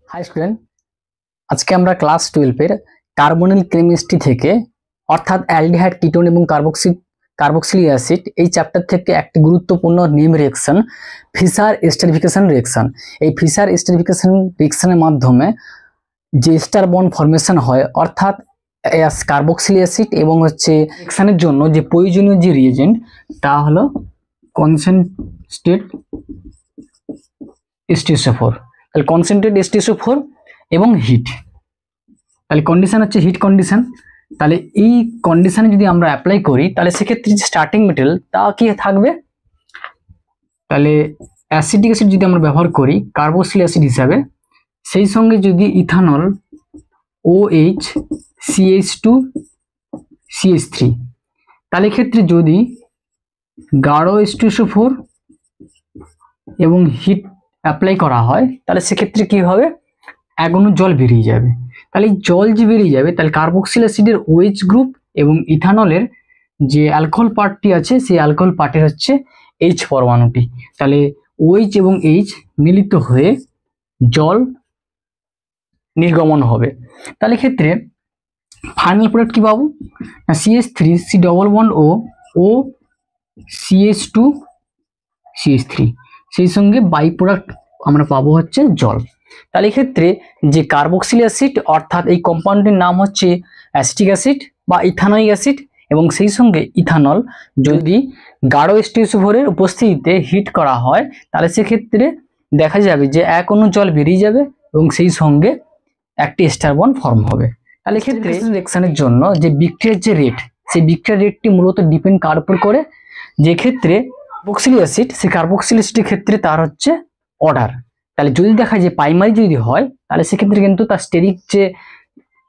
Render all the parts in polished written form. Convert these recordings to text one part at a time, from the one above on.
High student, আজকে আমরা class 12 এর কার্বনিল কেমিস্ট্রি থেকে অর্থাৎ অ্যালডিহাইড, কিটোন এবং কার্বক্সিলিক অ্যাসিড এই চ্যাপ্টার থেকে একটি গুরুত্বপূর্ণ name reaction fisher esterification reaction. এই ফিশার এস্টারিফিকেশন রিঅ্যাকশনের মাধ্যমে যে এস্টার বন্ড ফরমেশন হয় অর্থাৎ কার্বক্সিলিক অ্যাসিড এবং রিঅ্যাকশনের জন্য যে প্রয়োজনীয় যে রিএজেন্ট তা হলো কনসেন্ট্রেটেড H2SO4। তাহলে কনসেন্ট্রেটেড H2SO4 এবং হিট, তাহলে কন্ডিশন হচ্ছে হিট কন্ডিশন। তাহলে এই কন্ডিশনে যদি আমরা অ্যাপ্লাই করি তাহলে সেক্ষেত্রে যে স্টার্টিং মেটেরিয়াল তা কি থাকবে, তাহলে অ্যাসিটিক অ্যাসিড যদি আমরা ব্যবহার করি কার্বক্সিলিক অ্যাসিড হিসাবে, সেই সঙ্গে যদি ইথানল OH CH2 CH3, তাহলে ক্ষেত্রে যদি গাঢ় H2SO4 এবং হিট অ্যাপ্লাই করা হয় তাহলে সেক্ষেত্রে কি হবে, এক অণু জল বেরিয়ে যাবে। তাহলে এই জল যে বেরিয়ে যাবে তাহলে কার্বক্সিলিক অ্যাসিডের OH গ্রুপ এবং ইথানলের যে অ্যালকোহল পার্টটি আছে সেই অ্যালকোহল পার্টের হচ্ছে H পরমাণুটি, তাহলে OH এবং H মিলিত হয়ে জল নির্গমন হবে। তাহলে ক্ষেত্রে ফাইনাল প্রোডাক্ট কি পাবো, CH3 C double bond O CH2 CH3, সেই সঙ্গে বাই প্রোডাক্ট আমরা পাবো হচ্ছে জল। তাহলে এক্ষেত্রে যে কার্বক্সিলিক অ্যাসিড অর্থাৎ এই কম্পাউন্ডের নাম হচ্ছে অ্যাসিটিক অ্যাসিড বা ইথানোয়িক অ্যাসিড এবং সেই সঙ্গে ইথানল যদি গাঢ় H2SO4 এর উপস্থিতিতে হিট করা হয় তাহলে সেক্ষেত্রে দেখা যাবে যে এক অণু জল বেরিয়ে যাবে এবং সেই সঙ্গে একটি এস্টার বন্ড ফর্ম হবে। তাহলে ক্ষেত্রে রিঅ্যাকশনের জন্য যে বিক্রিয়ার যে রেট, সেই বিক্রিয়ার রেটটি মূলত ডিপেন্ড কার উপর করে, যে ক্ষেত্রে কার্বক্সিলিক অ্যাসিড, সেই কার্বক্সিলিক অ্যাসিডের ক্ষেত্রে তার হচ্ছে অর্ডার। তাহলে যদি দেখা যায় প্রাইমারি যদি হয় তাহলে সেক্ষেত্রে কিন্তু তার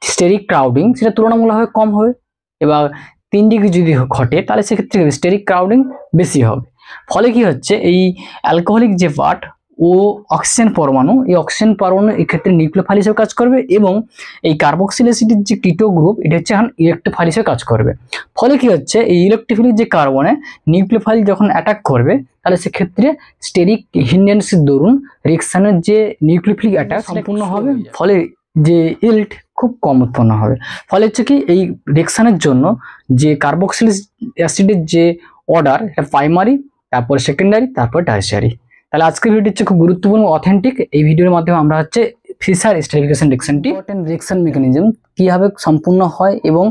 স্টেরিক ক্রাউডিং সেটা তুলনামূলকভাবে কম হবে, এবার 3 ডিগ্রি যদি ঘটে তাহলে সেক্ষেত্রে স্টেরিক ক্রাউডিং বেশি হবে। ফলে কি হচ্ছে, এই অ্যালকোহলিক যে পার্ট ও অক্সিজেন পরমাণু, এই অক্সিজেন পরমাণু এক্ষেত্রে নিউক্লিওফাইল হিসেবে কাজ করবে এবং এই কার্বক্সিলিক অ্যাসিডের যে কিটো গ্রুপ এটা হচ্ছে এখন ইলেকট্রোফাইল হিসেবে কাজ করবে। ফলে কি হচ্ছে, এই ইলেকট্রোফিলিক যে কার্বনে নিউক্লিওফাইল যখন অ্যাটাক করবে তাহলে সেক্ষেত্রে স্টেরিক হিন্ডেন্সির দরুন রিঅ্যাকশনের যে নিউক্লিওফিলিক অ্যাটাক সম্পূর্ণ হবে, ফলে যে ইল্ট খুব কম উৎপন্ন হবে। ফলে হচ্ছে কি, এই রিঅ্যাকশনের জন্য যে কার্বক্সিলিক অ্যাসিডের যে অর্ডার এটা প্রাইমারি, তারপর সেকেন্ডারি, তারপর টারশিয়ারি। তাহলে আজকের ভিডিওটি হচ্ছে খুব গুরুত্বপূর্ণ অথেন্টিক। এই ভিডিওর মাধ্যমে আমরা হচ্ছে ফিশার এস্টারিফিকেশন রিঅ্যাকশনটি রিঅ্যাকশন মেকানিজম কিভাবে সম্পূর্ণ হয় এবং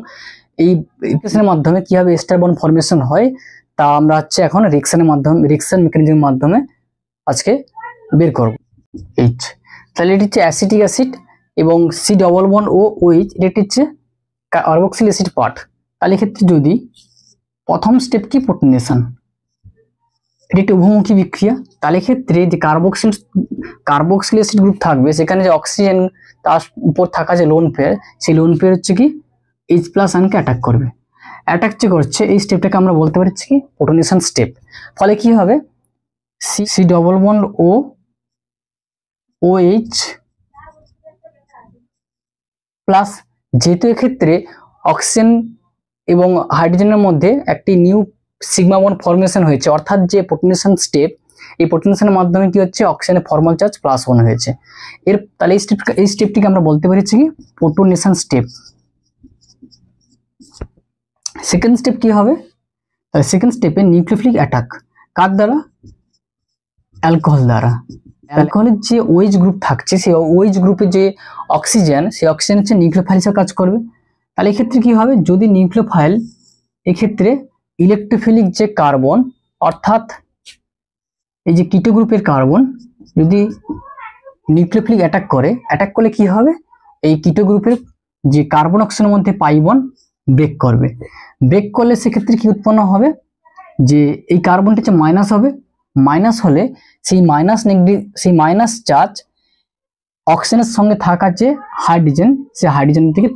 এই রিঅ্যাকশনের মাধ্যমে কিভাবে এস্টার বন্ড ফরমেশন হয় তা আমরা হচ্ছে এখন রিঅ্যাকশন মেকানিজমের মাধ্যমে আজকে বের করব। তাহলে এটি হচ্ছে অ্যাসিটিক অ্যাসিড এবং C ডবল বন্ড ও OH, এটি হচ্ছে কার্বক্সিলিক অ্যাসিড পার্ট। তাহলে ক্ষেত্রে যদি প্রথম স্টেপ কি, প্রোটনেশন, এটি একটি উভমুখী বিক্রিয়া। তাহলে ক্ষেত্রে যে কার্বক্সিলিক অ্যাসিড গ্রুপ থাকবে সেখানে যে অক্সিজেন তার উপর থাকা যে লোন পেয়ার, সেই লোন পেয়ার হচ্ছে কি H+ আয়নকে অ্যাটাক করবে। অ্যাটাক যে করছে এই স্টেপটাকে আমরা বলতে পারছি কি প্রোটনেশন স্টেপ। ফলে কি হবে, C ডবল বন্ড ও OH প্লাস, যেহেতু এক্ষেত্রে অক্সিজেন এবং হাইড্রোজেনের মধ্যে একটি নিউ সিগমা বন্ড ফরমেশন হয়েছে, অর্থাৎ যে প্রোটনেশন স্টেপ, এই প্রোটনেশনের মাধ্যমে কি হচ্ছে অক্সিজেনের ফর্মাল চার্জ +1 হয়েছে। তাহলে এই স্টেপটিকে আমরা বলতে পারছি কি প্রোটনেশন স্টেপ। সেকেন্ড স্টেপ কি হবে, তাহলে সেকেন্ড স্টেপে নিউক্লিওফিলিক অ্যাটাক কার দ্বারা, অ্যালকোহল দ্বারা। অ্যালকোহলের যে OH গ্রুপ থাকছে সেই OH গ্রুপে যে অক্সিজেন, সেই অক্সিজেন হচ্ছে নিউক্লিওফাইল হিসেবে কাজ করবে। তাহলে এক্ষেত্রে কি হবে, যদি নিউক্লিওফাইল এক্ষেত্রে ইলেকট্রোফিলিক যে কার্বন অর্থাৎ এই যে কিটো গ্রুপের কার্বন যদি নিউক্লিওফিলিক অ্যাটাক করলে কি হবে, এই কিটো গ্রুপের যে কার্বন অক্সিজেনের মধ্যে পাই বন্ড ব্রেক করবে। ব্রেক করলে সেক্ষেত্রে কি উৎপন্ন হবে, যে এই কার্বনটা হচ্ছে মাইনাস হবে, মাইনাস হলে সেই মাইনাস চার্জ অক্সিজেনের সঙ্গে থাকা যে হাইড্রোজেন, সেই হাইড্রোজেন থেকে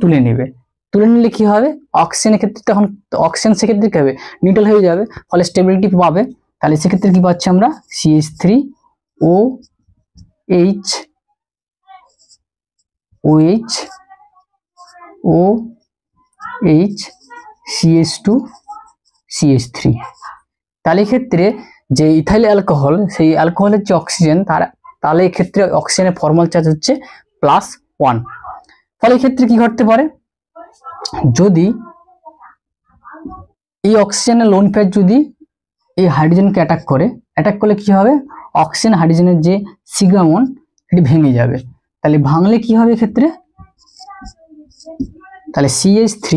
তুলে নিলে কি হবে, অক্সিজেনের ক্ষেত্রে তখন অক্সিজেন সেক্ষেত্রে কি হবে, নিউট্রাল হয়ে যাবে, ফলে স্টেবিলিটি পাবে। তাহলে সেক্ষেত্রে কি পাচ্ছি আমরা CH3OH CH2 CH3। তাহলে ক্ষেত্রে যে ইথাইল অ্যালকোহল, সেই অ্যালকোহলের যে অক্সিজেন তাহলে এক্ষেত্রে অক্সিজেনের ফর্মাল চার্জ হচ্ছে +1। ফলে এক্ষেত্রে কি ঘটতে পারে, যদি এই অক্সিজেনের লোন পেয়ার যদি এই হাইড্রোজেনকে অ্যাটাক করলে কি হবে, অক্সিজেন হাইড্রোজেনের যে সিগমা বন্ড এটি ভেঙে যাবে। তাহলে ভাঙলে কি হবে এক্ষেত্রে, তাহলে CH3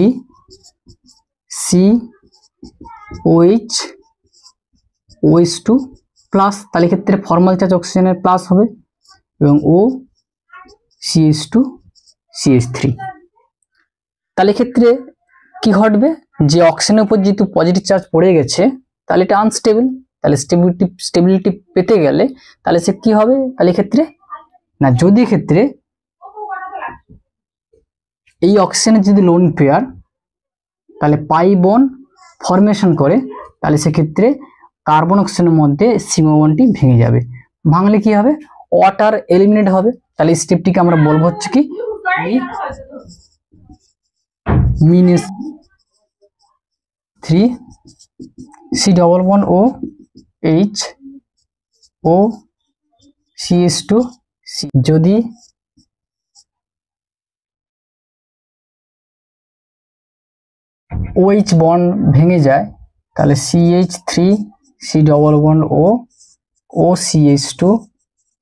COH2 প্লাস, তাহলে ক্ষেত্রে ফর্মাল চার্জ অক্সিজেনের প্লাস হবে এবং O CH2 CH3। তাহলে ক্ষেত্রে কি ঘটবে, যে অক্সিজেনের উপর যেহেতু পজিটিভ চার্জ পড়ে গেছে তাহলে এটা আনস্টেবল, তাহলে স্টেবিলিটি পেতে গেলে তাহলে সে কি হবে, তাহলে ক্ষেত্রে না, যদি ক্ষেত্রে এই অক্সিজেনের যদি লোন পেয়ার তাহলে পাই বন্ড ফরমেশন করে, তাহলে সেক্ষেত্রে কার্বন অক্সিজেনের মধ্যে সিগমা বন্ডটি ভেঙে যাবে। ভাঙলে কি হবে, ওয়াটার এলিমিনেট হবে। তাহলে স্টেপটিকে আমরা বলবো হচ্ছে কি -3 C++OH O CH2 যদি OH বন্ড ভেঙে যায় তাহলে CH3 C++O O CH2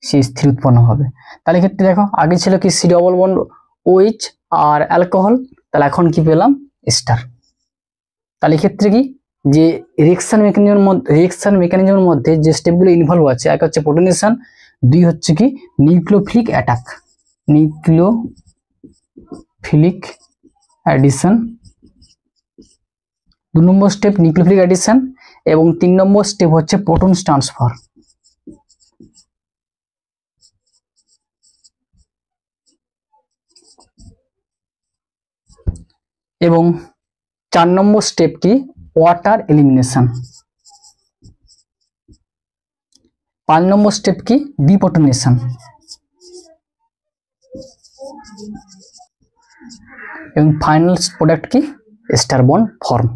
CH3 উৎপন্ন হবে। তাহলে ক্ষেত্রে দেখো আগে ছিল কি C++OH আর অ্যালকোহল, তাহলে এখন কি পেলাম এস্টার। তাহলে ক্ষেত্রে কি, যে রিঅ্যাকশন মেকানিজমের মধ্যে যে স্টেপগুলো ইনভলভ আছে, এক হচ্ছে প্রোটনেশন, দুই হচ্ছে কি নিউক্লিওফিলিক অ্যাটাক, নিউক্লিওফিলিক অ্যাডিশন, 2 নম্বর স্টেপ নিউক্লিওফিলিক অ্যাডিশন এবং 3 নম্বর স্টেপ হচ্ছে প্রোটন ট্রান্সফার। এবং 4 নম্বর স্টেপ কি ওয়াটার এলিমিনেশন। 5 নম্বর স্টেপ কি ডিপ্রোটনেশন এবং ফাইনাল প্রোডাক্ট কি এস্টার বন্ড ফর্ম।